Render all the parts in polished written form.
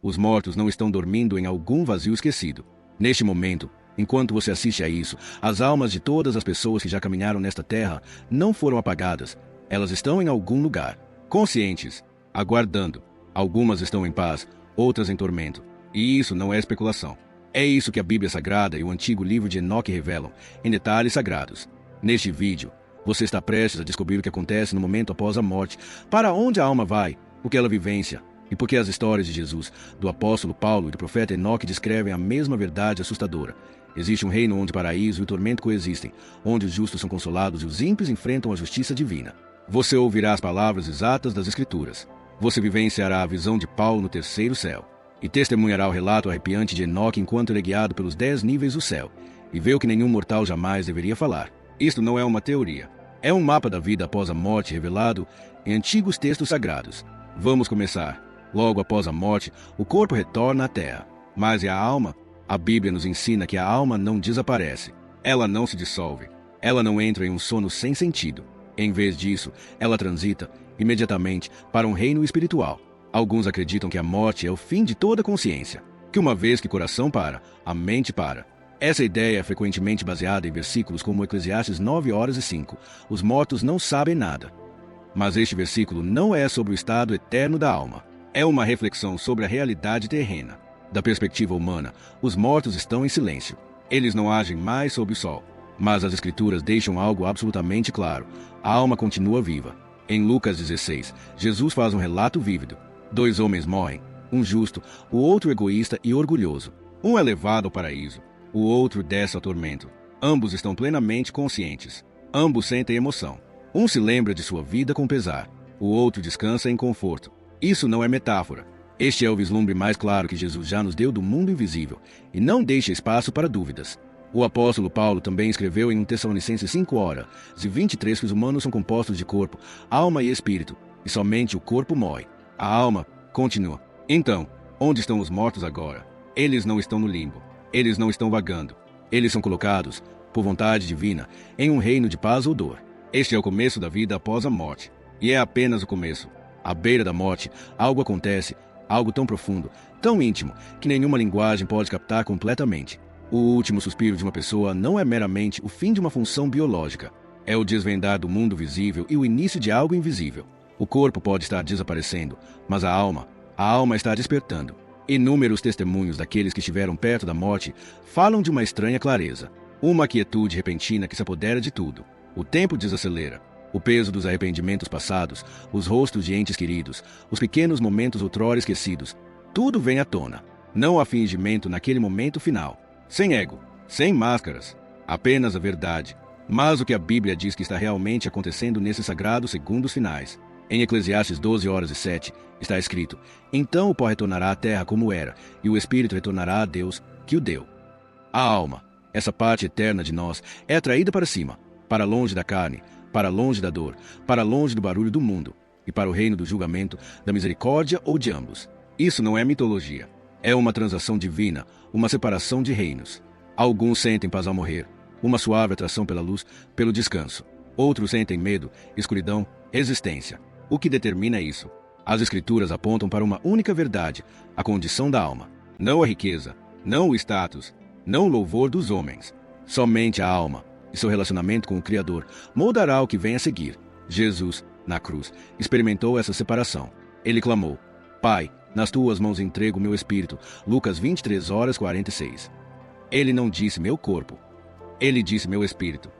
Os mortos não estão dormindo em algum vazio esquecido. Neste momento, enquanto você assiste a isso, as almas de todas as pessoas que já caminharam nesta terra não foram apagadas. Elas estão em algum lugar, conscientes, aguardando. Algumas estão em paz, outras em tormento. E isso não é especulação. É isso que a Bíblia Sagrada e o antigo livro de Enoque revelam, em detalhes sagrados. Neste vídeo, você está prestes a descobrir o que acontece no momento após a morte, para onde a alma vai, o que ela vivencia, e por que as histórias de Jesus, do apóstolo Paulo e do profeta Enoque descrevem a mesma verdade assustadora. Existe um reino onde o paraíso e o tormento coexistem, onde os justos são consolados e os ímpios enfrentam a justiça divina. Você ouvirá as palavras exatas das Escrituras. Você vivenciará a visão de Paulo no terceiro céu, e testemunhará o relato arrepiante de Enoque enquanto ele é guiado pelos 10 níveis do céu, e vê o que nenhum mortal jamais deveria falar. Isto não é uma teoria. É um mapa da vida após a morte revelado em antigos textos sagrados. Vamos começar. Logo após a morte, o corpo retorna à terra. Mas e a alma? A Bíblia nos ensina que a alma não desaparece. Ela não se dissolve. Ela não entra em um sono sem sentido. Em vez disso, ela transita imediatamente para um reino espiritual. Alguns acreditam que a morte é o fim de toda consciência, que uma vez que o coração para, a mente para. Essa ideia é frequentemente baseada em versículos como Eclesiastes 9:05. Os mortos não sabem nada. Mas este versículo não é sobre o estado eterno da alma. É uma reflexão sobre a realidade terrena. Da perspectiva humana, os mortos estão em silêncio. Eles não agem mais sob o sol. Mas as Escrituras deixam algo absolutamente claro. A alma continua viva. Em Lucas 16, Jesus faz um relato vívido. 2 homens morrem, um justo, o outro egoísta e orgulhoso. Um é levado ao paraíso, o outro desce ao tormento. Ambos estão plenamente conscientes. Ambos sentem emoção. Um se lembra de sua vida com pesar, o outro descansa em conforto. Isso não é metáfora. Este é o vislumbre mais claro que Jesus já nos deu do mundo invisível, e não deixa espaço para dúvidas. O apóstolo Paulo também escreveu em 1 Tessalonicenses 5:23 que os humanos são compostos de corpo, alma e espírito, e somente o corpo morre. A alma continua. Então, onde estão os mortos agora? Eles não estão no limbo. Eles não estão vagando. Eles são colocados, por vontade divina, em um reino de paz ou dor. Este é o começo da vida após a morte. E é apenas o começo. À beira da morte, algo acontece, algo tão profundo, tão íntimo, que nenhuma linguagem pode captar completamente. O último suspiro de uma pessoa não é meramente o fim de uma função biológica. É o desvendar do mundo visível e o início de algo invisível. O corpo pode estar desaparecendo, mas a alma está despertando. Inúmeros testemunhos daqueles que estiveram perto da morte falam de uma estranha clareza, uma quietude repentina que se apodera de tudo. O tempo desacelera. O peso dos arrependimentos passados, os rostos de entes queridos, os pequenos momentos outrora esquecidos, tudo vem à tona. Não há fingimento naquele momento final. Sem ego, sem máscaras, apenas a verdade. Mas o que a Bíblia diz que está realmente acontecendo nesses sagrados segundos finais. Em Eclesiastes 12:07 está escrito: então o pó retornará à terra como era, e o espírito retornará a Deus que o deu. A alma, essa parte eterna de nós, é atraída para cima, para longe da carne, para longe da dor, para longe do barulho do mundo, e para o reino do julgamento, da misericórdia ou de ambos. Isso não é mitologia. É uma transação divina, uma separação de reinos. Alguns sentem paz ao morrer, uma suave atração pela luz, pelo descanso. Outros sentem medo, escuridão, resistência. O que determina isso? As Escrituras apontam para uma única verdade, a condição da alma. Não a riqueza, não o status, não o louvor dos homens. Somente a alma e seu relacionamento com o Criador moldará o que vem a seguir. Jesus, na cruz, experimentou essa separação. Ele clamou: Pai, nas tuas mãos entrego o meu espírito. Lucas 23:46. Ele não disse meu corpo. Ele disse meu espírito.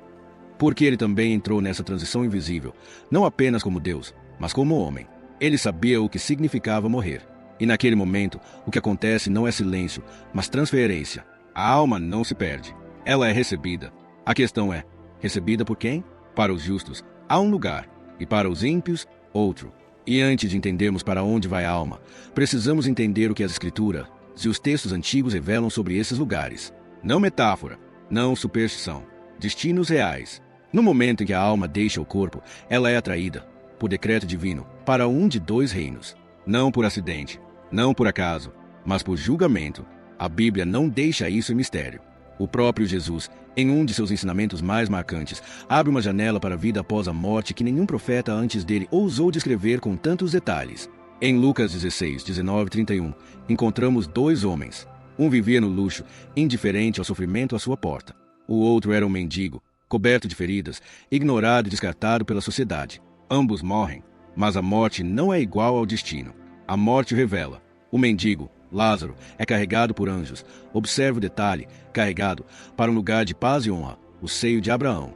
Porque ele também entrou nessa transição invisível, não apenas como Deus, mas como homem. Ele sabia o que significava morrer. E naquele momento, o que acontece não é silêncio, mas transferência. A alma não se perde. Ela é recebida. A questão é, recebida por quem? Para os justos, há um lugar, e para os ímpios, outro. E antes de entendermos para onde vai a alma, precisamos entender o que as Escrituras e os textos antigos revelam sobre esses lugares. Não metáfora, não superstição, destinos reais. No momento em que a alma deixa o corpo, ela é atraída, por decreto divino, para um de 2 reinos. Não por acidente, não por acaso, mas por julgamento. A Bíblia não deixa isso em mistério. O próprio Jesus, em um de seus ensinamentos mais marcantes, abre uma janela para a vida após a morte que nenhum profeta antes dele ousou descrever com tantos detalhes. Em Lucas 16, 19 e 31, encontramos dois homens. Um vivia no luxo, indiferente ao sofrimento à sua porta. O outro era um mendigo, coberto de feridas, ignorado e descartado pela sociedade. Ambos morrem, mas a morte não é igual ao destino. A morte o revela. O mendigo, Lázaro, é carregado por anjos. Observe o detalhe, carregado para um lugar de paz e honra, o seio de Abraão.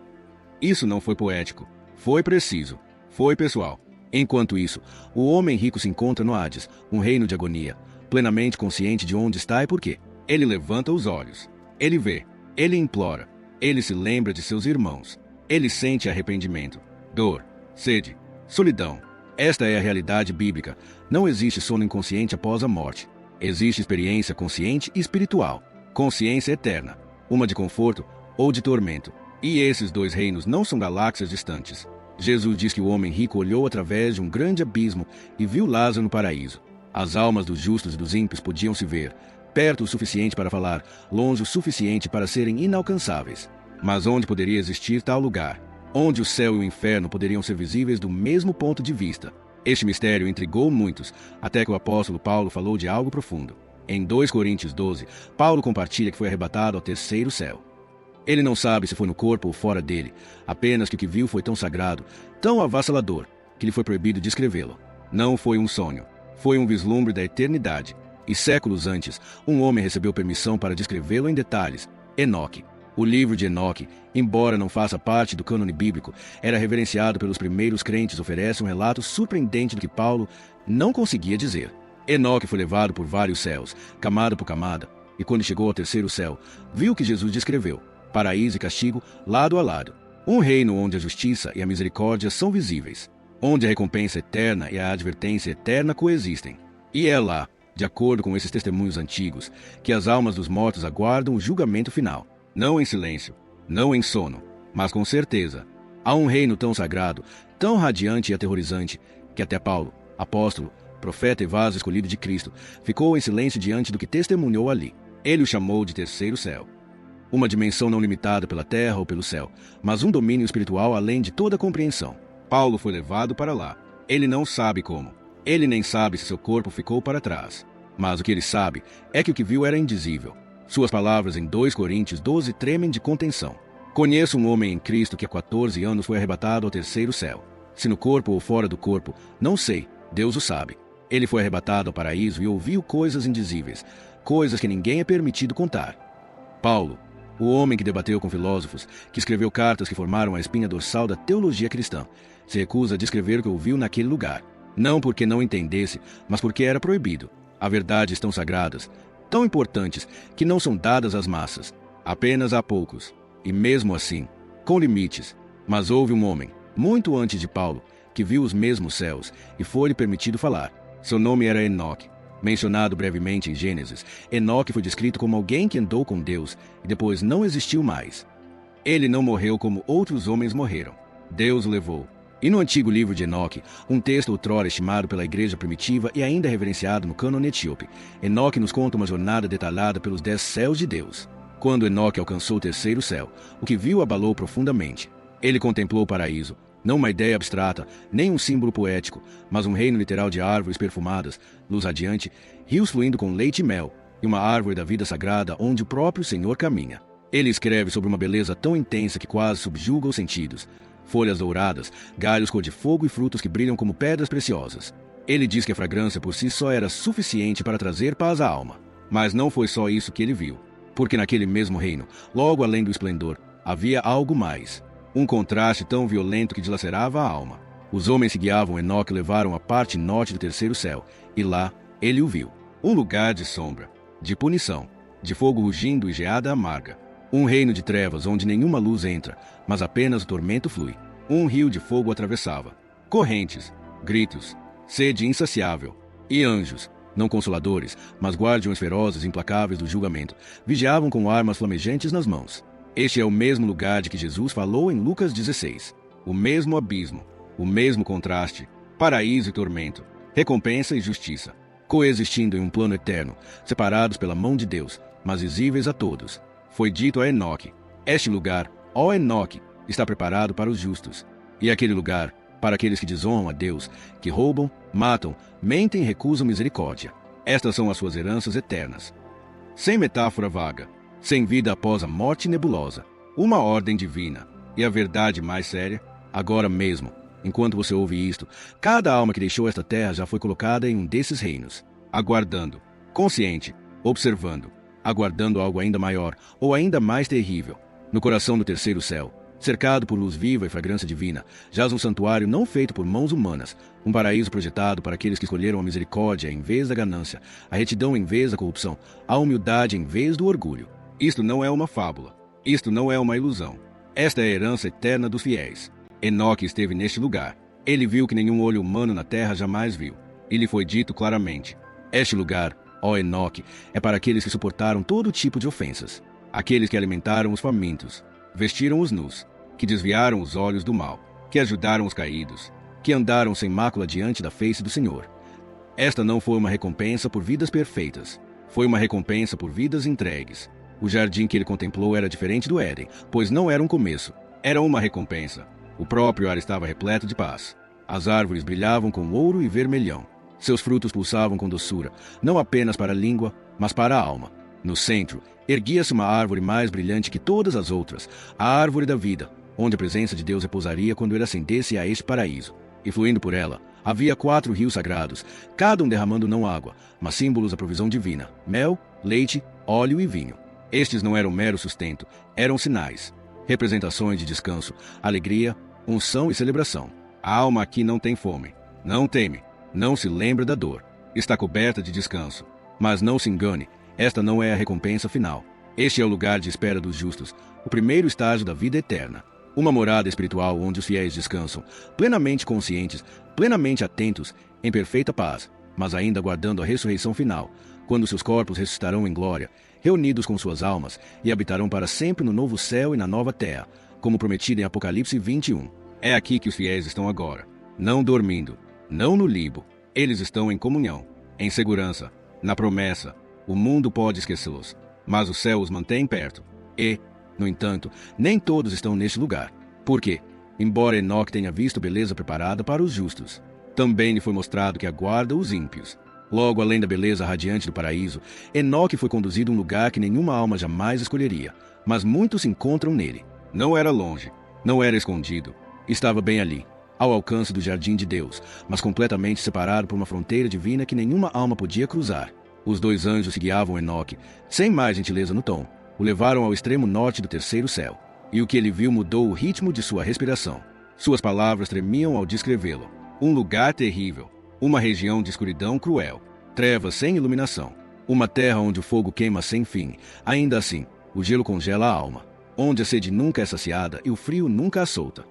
Isso não foi poético, foi preciso, foi pessoal. Enquanto isso, o homem rico se encontra no Hades, um reino de agonia, plenamente consciente de onde está e por quê. Ele levanta os olhos, ele vê, ele implora, ele se lembra de seus irmãos, ele sente arrependimento, dor, sede, solidão. Esta é a realidade bíblica. Não existe sono inconsciente após a morte. Existe experiência consciente e espiritual, consciência eterna, uma de conforto ou de tormento. E esses dois reinos não são galáxias distantes. Jesus diz que o homem rico olhou através de um grande abismo e viu Lázaro no paraíso. As almas dos justos e dos ímpios podiam se ver, perto o suficiente para falar, longe o suficiente para serem inalcançáveis. Mas onde poderia existir tal lugar? Onde o céu e o inferno poderiam ser visíveis do mesmo ponto de vista? Este mistério intrigou muitos, até que o apóstolo Paulo falou de algo profundo. Em 2 Coríntios 12, Paulo compartilha que foi arrebatado ao terceiro céu. Ele não sabe se foi no corpo ou fora dele, apenas que o que viu foi tão sagrado, tão avassalador, que lhe foi proibido descrevê-lo. Não foi um sonho, foi um vislumbre da eternidade. E séculos antes, um homem recebeu permissão para descrevê-lo em detalhes: Enoque. O livro de Enoque, embora não faça parte do cânone bíblico, era reverenciado pelos primeiros crentes, oferece um relato surpreendente do que Paulo não conseguia dizer. Enoque foi levado por vários céus, camada por camada, e quando chegou ao terceiro céu, viu o que Jesus descreveu: paraíso e castigo lado a lado. Um reino onde a justiça e a misericórdia são visíveis, onde a recompensa eterna e a advertência eterna coexistem. E é lá, de acordo com esses testemunhos antigos, que as almas dos mortos aguardam o julgamento final. Não em silêncio, não em sono, mas com certeza. Há um reino tão sagrado, tão radiante e aterrorizante, que até Paulo, apóstolo, profeta e vaso escolhido de Cristo, ficou em silêncio diante do que testemunhou ali. Ele o chamou de terceiro céu. Uma dimensão não limitada pela terra ou pelo céu, mas um domínio espiritual além de toda compreensão. Paulo foi levado para lá. Ele não sabe como. Ele nem sabe se seu corpo ficou para trás. Mas o que ele sabe é que o que viu era indizível. Suas palavras em 2 Coríntios 12 tremem de contenção. Conheço um homem em Cristo que há 14 anos foi arrebatado ao terceiro céu. Se no corpo ou fora do corpo, não sei, Deus o sabe. Ele foi arrebatado ao paraíso e ouviu coisas indizíveis, coisas que ninguém é permitido contar. Paulo, o homem que debateu com filósofos, que escreveu cartas que formaram a espinha dorsal da teologia cristã, se recusa a descrever o que ouviu naquele lugar. Não porque não entendesse, mas porque era proibido. Há verdades tão sagradas, tão importantes, que não são dadas às massas, apenas a poucos, e mesmo assim, com limites. Mas houve um homem, muito antes de Paulo, que viu os mesmos céus, e foi-lhe permitido falar. Seu nome era Enoque. Mencionado brevemente em Gênesis, Enoque foi descrito como alguém que andou com Deus e depois não existiu mais. Ele não morreu como outros homens morreram. Deus o levou. E no antigo livro de Enoque, um texto outrora estimado pela igreja primitiva e ainda reverenciado no cânone etíope, Enoque nos conta uma jornada detalhada pelos 10 céus de Deus. Quando Enoque alcançou o terceiro céu, o que viu abalou profundamente. Ele contemplou o paraíso, não uma ideia abstrata, nem um símbolo poético, mas um reino literal de árvores perfumadas, luz radiante, rios fluindo com leite e mel, e uma árvore da vida sagrada onde o próprio Senhor caminha. Ele escreve sobre uma beleza tão intensa que quase subjuga os sentidos. Folhas douradas, galhos cor de fogo e frutos que brilham como pedras preciosas. Ele diz que a fragrância por si só era suficiente para trazer paz à alma. Mas não foi só isso que ele viu. Porque naquele mesmo reino, logo além do esplendor, havia algo mais. Um contraste tão violento que dilacerava a alma. Os homens que guiavam Enoque levaram a parte norte do terceiro céu, e lá ele o viu. Um lugar de sombra, de punição, de fogo rugindo e geada amarga. Um reino de trevas onde nenhuma luz entra, mas apenas o tormento flui. Um rio de fogo atravessava. Correntes, gritos, sede insaciável. E anjos, não consoladores, mas guardiões ferozes e implacáveis do julgamento, vigiavam com armas flamejantes nas mãos. Este é o mesmo lugar de que Jesus falou em Lucas 16. O mesmo abismo, o mesmo contraste, paraíso e tormento, recompensa e justiça, coexistindo em um plano eterno, separados pela mão de Deus, mas visíveis a todos. Foi dito a Enoque: este lugar, ó Enoque, está preparado para os justos. E aquele lugar, para aqueles que desonram a Deus, que roubam, matam, mentem e recusam misericórdia. Estas são as suas heranças eternas. Sem metáfora vaga, sem vida após a morte nebulosa, uma ordem divina. E a verdade mais séria, agora mesmo, enquanto você ouve isto, cada alma que deixou esta terra já foi colocada em um desses reinos, aguardando, consciente, observando, aguardando algo ainda maior ou ainda mais terrível. No coração do terceiro céu, cercado por luz viva e fragrância divina, jaz um santuário não feito por mãos humanas, um paraíso projetado para aqueles que escolheram a misericórdia em vez da ganância, a retidão em vez da corrupção, a humildade em vez do orgulho. Isto não é uma fábula. Isto não é uma ilusão. Esta é a herança eterna dos fiéis. Enoque esteve neste lugar. Ele viu que nenhum olho humano na terra jamais viu. E lhe foi dito claramente: este lugar, ó Enoque, é para aqueles que suportaram todo tipo de ofensas, aqueles que alimentaram os famintos, vestiram os nus, que desviaram os olhos do mal, que ajudaram os caídos, que andaram sem mácula diante da face do Senhor. Esta não foi uma recompensa por vidas perfeitas, foi uma recompensa por vidas entregues. O jardim que ele contemplou era diferente do Éden, pois não era um começo, era uma recompensa. O próprio ar estava repleto de paz. As árvores brilhavam com ouro e vermelhão. Seus frutos pulsavam com doçura, não apenas para a língua, mas para a alma. No centro, erguia-se uma árvore mais brilhante que todas as outras, a árvore da vida, onde a presença de Deus repousaria quando ele ascendesse a este paraíso. E fluindo por ela, havia 4 rios sagrados, cada um derramando não água, mas símbolos da provisão divina: mel, leite, óleo e vinho. Estes não eram mero sustento, eram sinais, representações de descanso, alegria, unção e celebração. A alma aqui não tem fome, não teme, não se lembra da dor, está coberta de descanso. Mas não se engane, esta não é a recompensa final. Este é o lugar de espera dos justos, o primeiro estágio da vida eterna. Uma morada espiritual onde os fiéis descansam, plenamente conscientes, plenamente atentos, em perfeita paz, mas ainda aguardando a ressurreição final, quando seus corpos ressuscitarão em glória, reunidos com suas almas, e habitarão para sempre no novo céu e na nova terra, como prometido em Apocalipse 21. É aqui que os fiéis estão agora, não dormindo, não no limbo. Eles estão em comunhão, em segurança, na promessa. O mundo pode esquecê-los, mas o céu os mantém perto. E, no entanto, nem todos estão neste lugar. Por quê? Embora Enoque tenha visto beleza preparada para os justos, também lhe foi mostrado que aguarda os ímpios. Logo além da beleza radiante do paraíso, Enoque foi conduzido a um lugar que nenhuma alma jamais escolheria, mas muitos se encontram nele. Não era longe, não era escondido, estava bem ali, ao alcance do jardim de Deus, mas completamente separado por uma fronteira divina que nenhuma alma podia cruzar. Os 2 anjos que guiavam Enoque, sem mais gentileza no tom, o levaram ao extremo norte do terceiro céu, e o que ele viu mudou o ritmo de sua respiração. Suas palavras tremiam ao descrevê-lo. Um lugar terrível, uma região de escuridão cruel, trevas sem iluminação, uma terra onde o fogo queima sem fim. Ainda assim, o gelo congela a alma, onde a sede nunca é saciada e o frio nunca a solta.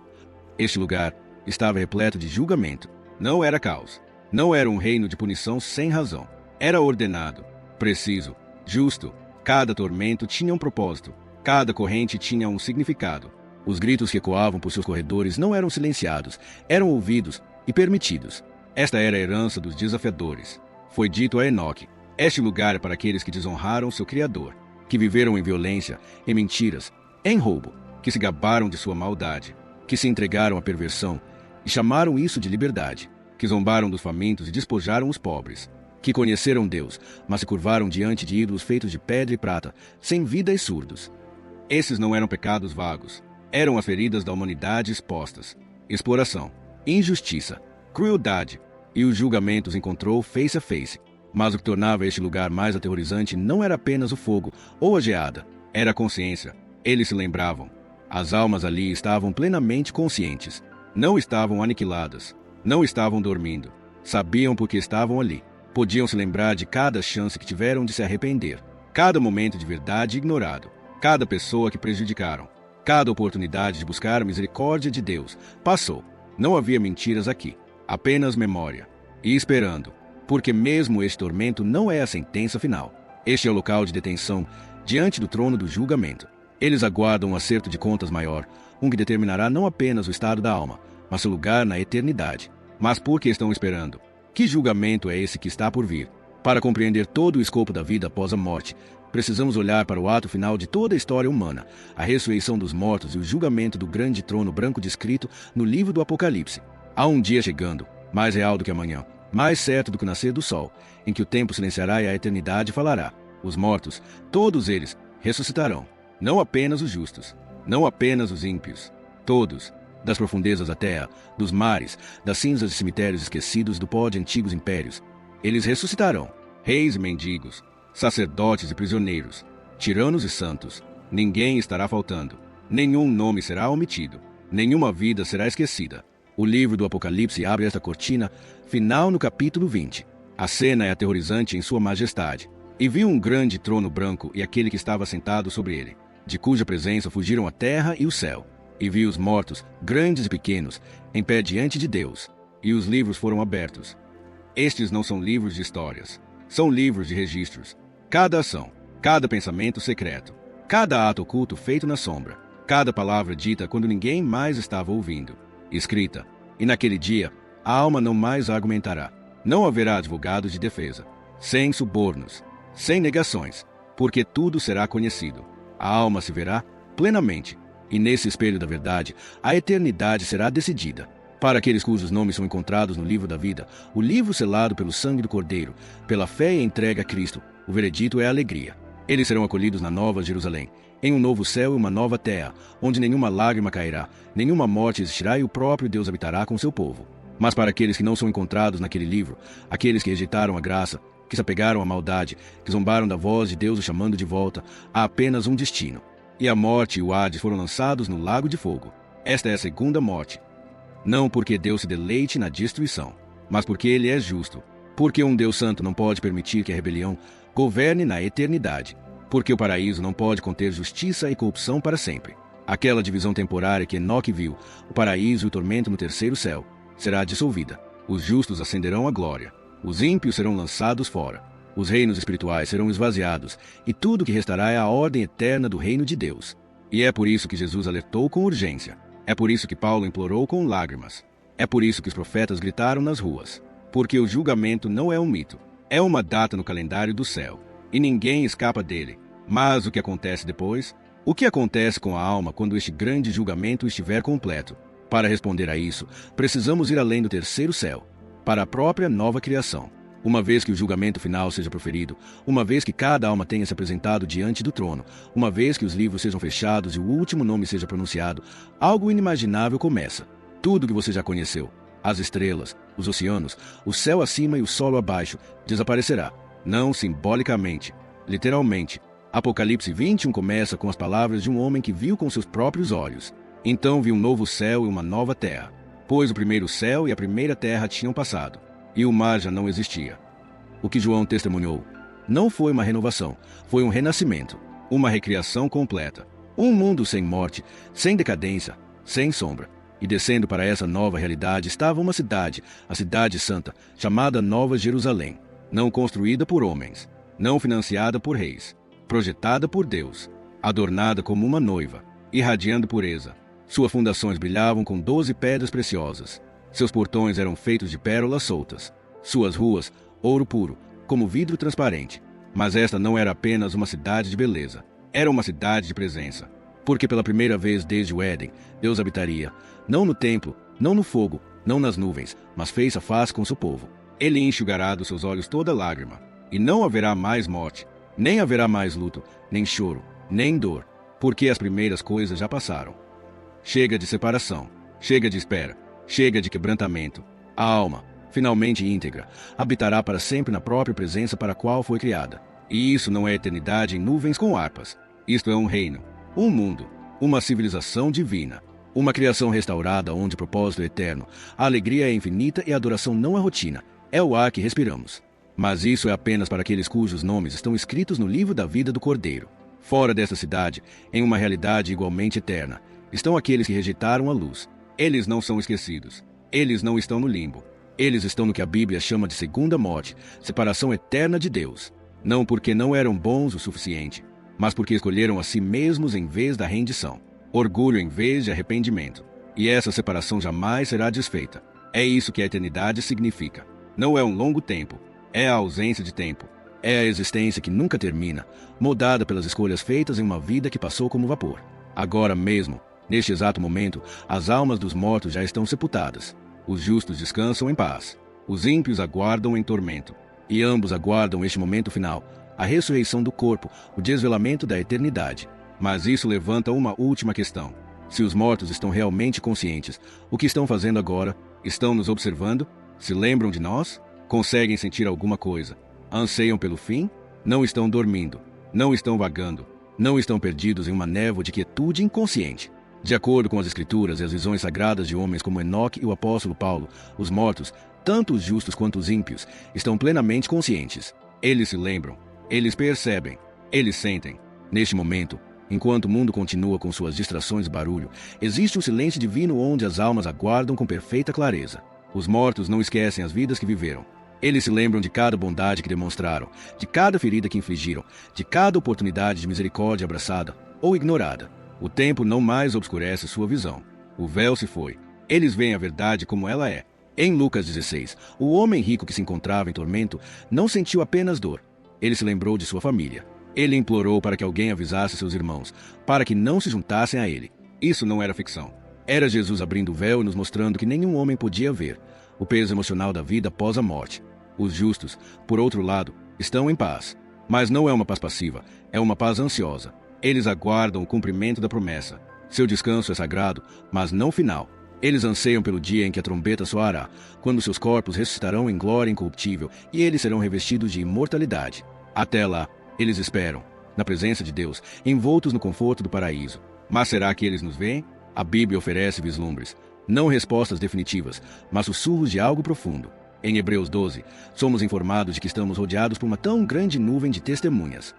Este lugar estava repleto de julgamento. Não era caos, não era um reino de punição sem razão. Era ordenado, preciso, justo. Cada tormento tinha um propósito, cada corrente tinha um significado. Os gritos que ecoavam por seus corredores não eram silenciados, eram ouvidos e permitidos. Esta era a herança dos desafiadores. Foi dito a Enoque: este lugar é para aqueles que desonraram seu Criador, que viveram em violência, em mentiras, em roubo, que se gabaram de sua maldade, que se entregaram à perversão e chamaram isso de liberdade, que zombaram dos famintos e despojaram os pobres, que conheceram Deus, mas se curvaram diante de ídolos feitos de pedra e prata, sem vida e surdos. Esses não eram pecados vagos, eram as feridas da humanidade expostas: exploração, injustiça, crueldade, e os julgamentos encontrou face a face. Mas o que tornava este lugar mais aterrorizante não era apenas o fogo ou a geada, era a consciência. Eles se lembravam. As almas ali estavam plenamente conscientes. Não estavam aniquiladas, não estavam dormindo. Sabiam porque estavam ali. Podiam se lembrar de cada chance que tiveram de se arrepender, cada momento de verdade ignorado, cada pessoa que prejudicaram, cada oportunidade de buscar a misericórdia de Deus. Passou. Não havia mentiras aqui, apenas memória. E esperando, porque mesmo este tormento não é a sentença final. Este é o local de detenção, diante do trono do julgamento. Eles aguardam um acerto de contas maior, um que determinará não apenas o estado da alma, mas seu lugar na eternidade. Mas por que estão esperando? Que julgamento é esse que está por vir? Para compreender todo o escopo da vida após a morte, precisamos olhar para o ato final de toda a história humana, a ressurreição dos mortos e o julgamento do grande trono branco descrito no livro do Apocalipse. Há um dia chegando, mais real do que amanhã, mais certo do que o nascer do sol, em que o tempo silenciará e a eternidade falará. Os mortos, todos eles, ressuscitarão. Não apenas os justos, não apenas os ímpios. Todos, das profundezas da terra, dos mares, das cinzas de cemitérios esquecidos do pó de antigos impérios. Eles ressuscitarão, reis e mendigos, sacerdotes e prisioneiros, tiranos e santos. Ninguém estará faltando. Nenhum nome será omitido. Nenhuma vida será esquecida. O livro do Apocalipse abre esta cortina final no capítulo 20. A cena é aterrorizante em sua majestade. E viu um grande trono branco e aquele que estava sentado sobre ele, de cuja presença fugiram a terra e o céu. E vi os mortos, grandes e pequenos, em pé diante de Deus. E os livros foram abertos. Estes não são livros de histórias. São livros de registros. Cada ação, cada pensamento secreto, cada ato oculto feito na sombra, cada palavra dita quando ninguém mais estava ouvindo, escrita. E naquele dia, a alma não mais argumentará. Não haverá advogados de defesa, sem subornos, sem negações, porque tudo será conhecido. A alma se verá plenamente, e nesse espelho da verdade, a eternidade será decidida. Para aqueles cujos nomes são encontrados no livro da vida, o livro selado pelo sangue do Cordeiro, pela fé e entrega a Cristo, o veredito é a alegria. Eles serão acolhidos na nova Jerusalém, em um novo céu e uma nova terra, onde nenhuma lágrima cairá, nenhuma morte existirá e o próprio Deus habitará com seu povo. Mas para aqueles que não são encontrados naquele livro, aqueles que rejeitaram a graça, que se apegaram à maldade, que zombaram da voz de Deus o chamando de volta, há apenas um destino. E a morte e o Hades foram lançados no lago de fogo. Esta é a segunda morte. Não porque Deus se deleite na destruição, mas porque Ele é justo. Porque um Deus santo não pode permitir que a rebelião governe na eternidade. Porque o paraíso não pode conter justiça e corrupção para sempre. Aquela divisão temporária que Enoque viu, o paraíso e o tormento no terceiro céu, será dissolvida. Os justos ascenderão à glória. Os ímpios serão lançados fora. Os reinos espirituais serão esvaziados, e tudo que restará é a ordem eterna do reino de Deus. E é por isso que Jesus alertou com urgência. É por isso que Paulo implorou com lágrimas. É por isso que os profetas gritaram nas ruas. Porque o julgamento não é um mito. É uma data no calendário do céu. E ninguém escapa dele. Mas o que acontece depois? O que acontece com a alma quando este grande julgamento estiver completo? Para responder a isso, precisamos ir além do terceiro céu, para a própria nova criação. Uma vez que o julgamento final seja proferido, uma vez que cada alma tenha se apresentado diante do trono, uma vez que os livros sejam fechados e o último nome seja pronunciado, algo inimaginável começa. Tudo que você já conheceu, as estrelas, os oceanos, o céu acima e o solo abaixo, desaparecerá. Não simbolicamente, literalmente. Apocalipse 21 começa com as palavras de um homem que viu com seus próprios olhos. Então vi um novo céu e uma nova terra, pois o primeiro céu e a primeira terra tinham passado, e o mar já não existia. O que João testemunhou não foi uma renovação, foi um renascimento, uma recriação completa. Um mundo sem morte, sem decadência, sem sombra. E descendo para essa nova realidade estava uma cidade, a Cidade Santa, chamada Nova Jerusalém, não construída por homens, não financiada por reis, projetada por Deus, adornada como uma noiva, irradiando pureza. Suas fundações brilhavam com 12 pedras preciosas. Seus portões eram feitos de pérolas soltas. Suas ruas, ouro puro, como vidro transparente. Mas esta não era apenas uma cidade de beleza. Era uma cidade de presença. Porque pela primeira vez desde o Éden, Deus habitaria, não no templo, não no fogo, não nas nuvens, mas face a face com seu povo. Ele enxugará dos seus olhos toda lágrima. E não haverá mais morte, nem haverá mais luto, nem choro, nem dor. Porque as primeiras coisas já passaram. Chega de separação, chega de espera, chega de quebrantamento. A alma, finalmente íntegra, habitará para sempre na própria presença para a qual foi criada. E isso não é eternidade em nuvens com harpas. Isto é um reino, um mundo, uma civilização divina, uma criação restaurada onde o propósito é eterno, a alegria é infinita e a adoração não é rotina, é o ar que respiramos. Mas isso é apenas para aqueles cujos nomes estão escritos no livro da vida do Cordeiro. Fora desta cidade, em uma realidade igualmente eterna, estão aqueles que rejeitaram a luz. Eles não são esquecidos. Eles não estão no limbo. Eles estão no que a Bíblia chama de segunda morte, separação eterna de Deus. Não porque não eram bons o suficiente, mas porque escolheram a si mesmos em vez da rendição. Orgulho em vez de arrependimento. E essa separação jamais será desfeita. É isso que a eternidade significa. Não é um longo tempo. É a ausência de tempo. É a existência que nunca termina, moldada pelas escolhas feitas em uma vida que passou como vapor. Agora mesmo, neste exato momento, as almas dos mortos já estão sepultadas. Os justos descansam em paz. Os ímpios aguardam em tormento. E ambos aguardam este momento final, a ressurreição do corpo, o desvelamento da eternidade. Mas isso levanta uma última questão. Se os mortos estão realmente conscientes, o que estão fazendo agora? Estão nos observando? Se lembram de nós? Conseguem sentir alguma coisa? Anseiam pelo fim? Não estão dormindo. Não estão vagando. Não estão perdidos em uma névoa de quietude inconsciente. De acordo com as Escrituras e as visões sagradas de homens como Enoque e o apóstolo Paulo, os mortos, tanto os justos quanto os ímpios, estão plenamente conscientes. Eles se lembram. Eles percebem. Eles sentem. Neste momento, enquanto o mundo continua com suas distrações e barulho, existe um silêncio divino onde as almas aguardam com perfeita clareza. Os mortos não esquecem as vidas que viveram. Eles se lembram de cada bondade que demonstraram, de cada ferida que infligiram, de cada oportunidade de misericórdia abraçada ou ignorada. O tempo não mais obscurece sua visão. O véu se foi. Eles veem a verdade como ela é. Em Lucas 16, o homem rico que se encontrava em tormento não sentiu apenas dor. Ele se lembrou de sua família. Ele implorou para que alguém avisasse seus irmãos, para que não se juntassem a ele. Isso não era ficção. Era Jesus abrindo o véu e nos mostrando que nenhum homem podia ver o peso emocional da vida após a morte. Os justos, por outro lado, estão em paz. Mas não é uma paz passiva, é uma paz ansiosa. Eles aguardam o cumprimento da promessa. Seu descanso é sagrado, mas não final. Eles anseiam pelo dia em que a trombeta soará, quando seus corpos ressuscitarão em glória incorruptível e eles serão revestidos de imortalidade. Até lá, eles esperam, na presença de Deus, envoltos no conforto do paraíso. Mas será que eles nos veem? A Bíblia oferece vislumbres, não respostas definitivas, mas sussurros de algo profundo. Em Hebreus 12, somos informados de que estamos rodeados por uma tão grande nuvem de testemunhas.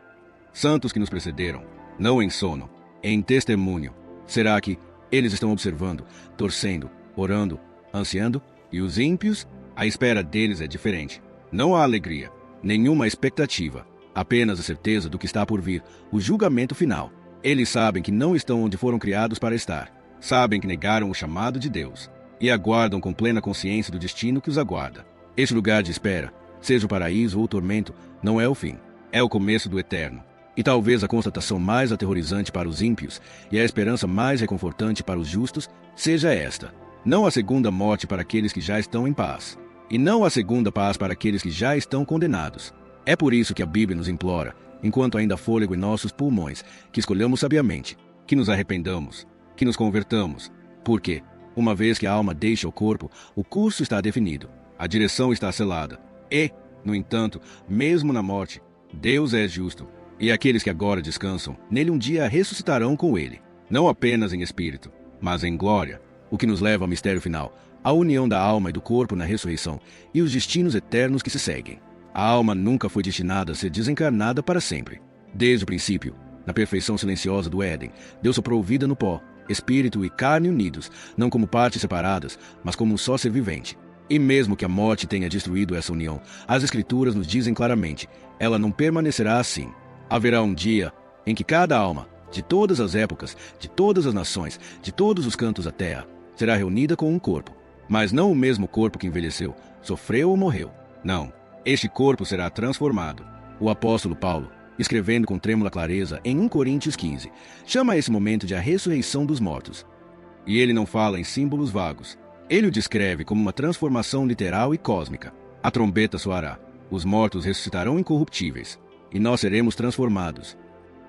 Santos que nos precederam, não em sono, em testemunho. Será que eles estão observando, torcendo, orando, ansiando? E os ímpios? A espera deles é diferente. Não há alegria, nenhuma expectativa, apenas a certeza do que está por vir, o julgamento final. Eles sabem que não estão onde foram criados para estar. Sabem que negaram o chamado de Deus e aguardam com plena consciência do destino que os aguarda. Este lugar de espera, seja o paraíso ou o tormento, não é o fim. É o começo do eterno. E talvez a constatação mais aterrorizante para os ímpios e a esperança mais reconfortante para os justos seja esta: não a segunda morte para aqueles que já estão em paz, e não a segunda paz para aqueles que já estão condenados. É por isso que a Bíblia nos implora, enquanto ainda há fôlego em nossos pulmões, que escolhamos sabiamente, que nos arrependamos, que nos convertamos. Porque, uma vez que a alma deixa o corpo, o curso está definido, a direção está selada. E, no entanto, mesmo na morte, Deus é justo. E aqueles que agora descansam, nele um dia ressuscitarão com ele, não apenas em espírito, mas em glória, o que nos leva ao mistério final, a união da alma e do corpo na ressurreição e os destinos eternos que se seguem. A alma nunca foi destinada a ser desencarnada para sempre. Desde o princípio, na perfeição silenciosa do Éden, Deus soprou vida no pó, espírito e carne unidos, não como partes separadas, mas como um só ser vivente. E mesmo que a morte tenha destruído essa união, as Escrituras nos dizem claramente, ela não permanecerá assim. Haverá um dia em que cada alma, de todas as épocas, de todas as nações, de todos os cantos da terra, será reunida com um corpo. Mas não o mesmo corpo que envelheceu, sofreu ou morreu. Não, este corpo será transformado. O apóstolo Paulo, escrevendo com trêmula clareza em 1 Coríntios 15, chama esse momento de a ressurreição dos mortos. E ele não fala em símbolos vagos. Ele o descreve como uma transformação literal e cósmica. A trombeta soará, os mortos ressuscitarão incorruptíveis, e nós seremos transformados.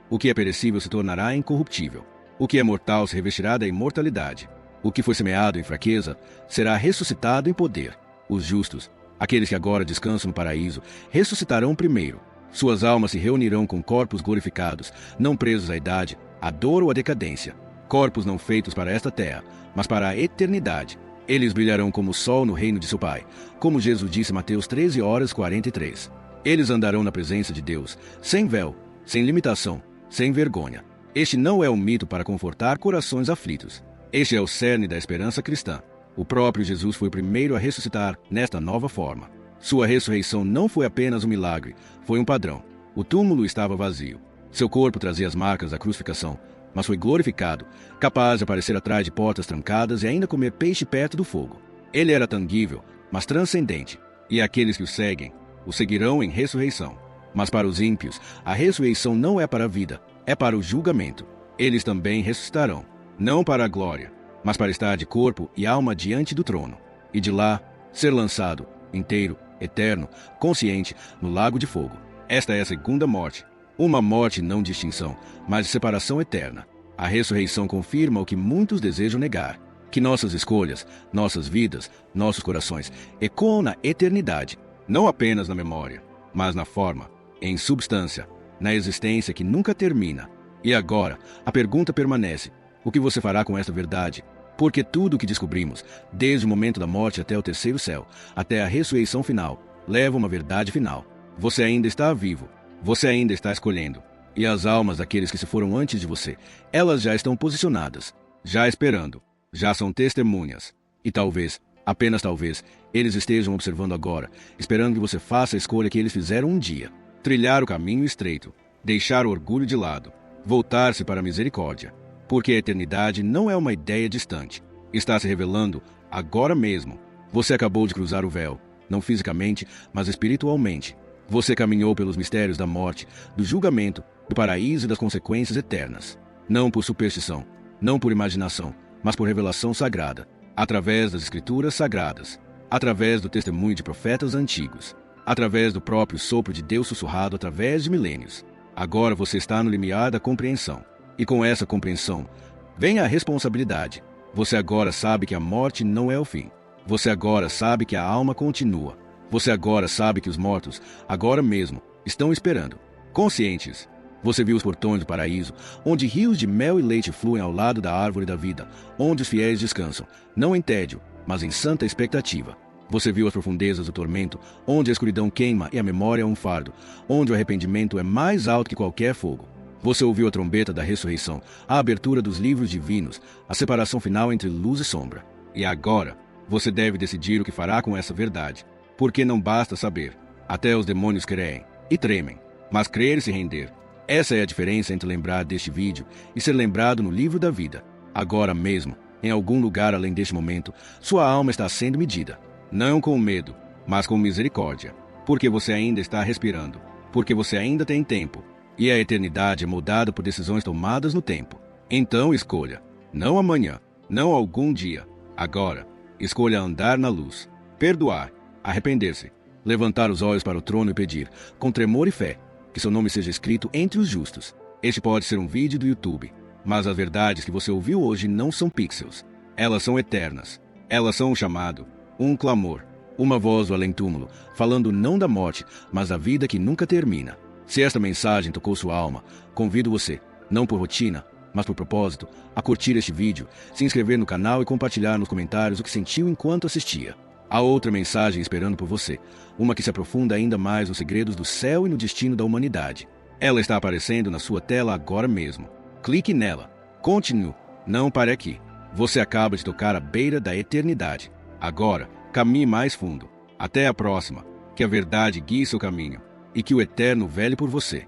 O que é perecível se tornará incorruptível. O que é mortal se revestirá da imortalidade. O que foi semeado em fraqueza será ressuscitado em poder. Os justos, aqueles que agora descansam no paraíso, ressuscitarão primeiro. Suas almas se reunirão com corpos glorificados, não presos à idade, à dor ou à decadência. Corpos não feitos para esta terra, mas para a eternidade. Eles brilharão como o sol no reino de seu Pai, como Jesus disse em Mateus 13:43. Eles andarão na presença de Deus, sem véu, sem limitação, sem vergonha. Este não é um mito para confortar corações aflitos. Este é o cerne da esperança cristã. O próprio Jesus foi o primeiro a ressuscitar nesta nova forma. Sua ressurreição não foi apenas um milagre, foi um padrão. O túmulo estava vazio. Seu corpo trazia as marcas da crucificação, mas foi glorificado, capaz de aparecer atrás de portas trancadas e ainda comer peixe perto do fogo. Ele era tangível, mas transcendente, e aqueles que o seguem, o seguirão em ressurreição. Mas para os ímpios, a ressurreição não é para a vida, é para o julgamento. Eles também ressuscitarão, não para a glória, mas para estar de corpo e alma diante do trono. e de lá ser lançado, inteiro, eterno, consciente, no lago de fogo. Esta é a segunda morte. Uma morte não de extinção, mas de separação eterna. A ressurreição confirma o que muitos desejam negar, que nossas escolhas, nossas vidas, nossos corações ecoam na eternidade, não apenas na memória, mas na forma, em substância, na existência que nunca termina. E agora, a pergunta permanece: o que você fará com esta verdade? Porque tudo o que descobrimos, desde o momento da morte até o terceiro céu, até a ressurreição final, leva a uma verdade final. Você ainda está vivo, você ainda está escolhendo. E as almas daqueles que se foram antes de você, elas já estão posicionadas, já esperando, já são testemunhas. E talvez, apenas talvez, eles estejam observando agora, esperando que você faça a escolha que eles fizeram um dia. Trilhar o caminho estreito, deixar o orgulho de lado, voltar-se para a misericórdia. Porque a eternidade não é uma ideia distante. Está se revelando agora mesmo. Você acabou de cruzar o véu, não fisicamente, mas espiritualmente. Você caminhou pelos mistérios da morte, do julgamento, do paraíso e das consequências eternas. Não por superstição, não por imaginação, mas por revelação sagrada, através das escrituras sagradas, através do testemunho de profetas antigos, através do próprio sopro de Deus sussurrado através de milênios. Agora você está no limiar da compreensão. E com essa compreensão, vem a responsabilidade. Você agora sabe que a morte não é o fim. Você agora sabe que a alma continua. Você agora sabe que os mortos, agora mesmo, estão esperando, conscientes. Você viu os portões do paraíso, onde rios de mel e leite fluem ao lado da árvore da vida, onde os fiéis descansam, não em tédio, mas em santa expectativa. Você viu as profundezas do tormento, onde a escuridão queima e a memória é um fardo, onde o arrependimento é mais alto que qualquer fogo. Você ouviu a trombeta da ressurreição, a abertura dos livros divinos, a separação final entre luz e sombra. E agora, você deve decidir o que fará com essa verdade. Porque não basta saber. Até os demônios creem e tremem, mas crer e se render. Essa é a diferença entre lembrar deste vídeo e ser lembrado no livro da vida. Agora mesmo, em algum lugar além deste momento, sua alma está sendo medida. Não com medo, mas com misericórdia. Porque você ainda está respirando. Porque você ainda tem tempo. E a eternidade é moldada por decisões tomadas no tempo. Então escolha. Não amanhã, não algum dia. Agora, escolha andar na luz. Perdoar. Arrepender-se, levantar os olhos para o trono e pedir, com tremor e fé, que seu nome seja escrito entre os justos. Este pode ser um vídeo do YouTube, mas as verdades que você ouviu hoje não são pixels. Elas são eternas. Elas são um chamado, um clamor, uma voz do além-túmulo, falando não da morte, mas da vida que nunca termina. Se esta mensagem tocou sua alma, convido você, não por rotina, mas por propósito, a curtir este vídeo, se inscrever no canal e compartilhar nos comentários o que sentiu enquanto assistia. Há outra mensagem esperando por você, uma que se aprofunda ainda mais nos segredos do céu e no destino da humanidade. Ela está aparecendo na sua tela agora mesmo. Clique nela. Continue. Não pare aqui. Você acaba de tocar à beira da eternidade. Agora, caminhe mais fundo. Até a próxima. Que a verdade guie seu caminho e que o eterno vele por você.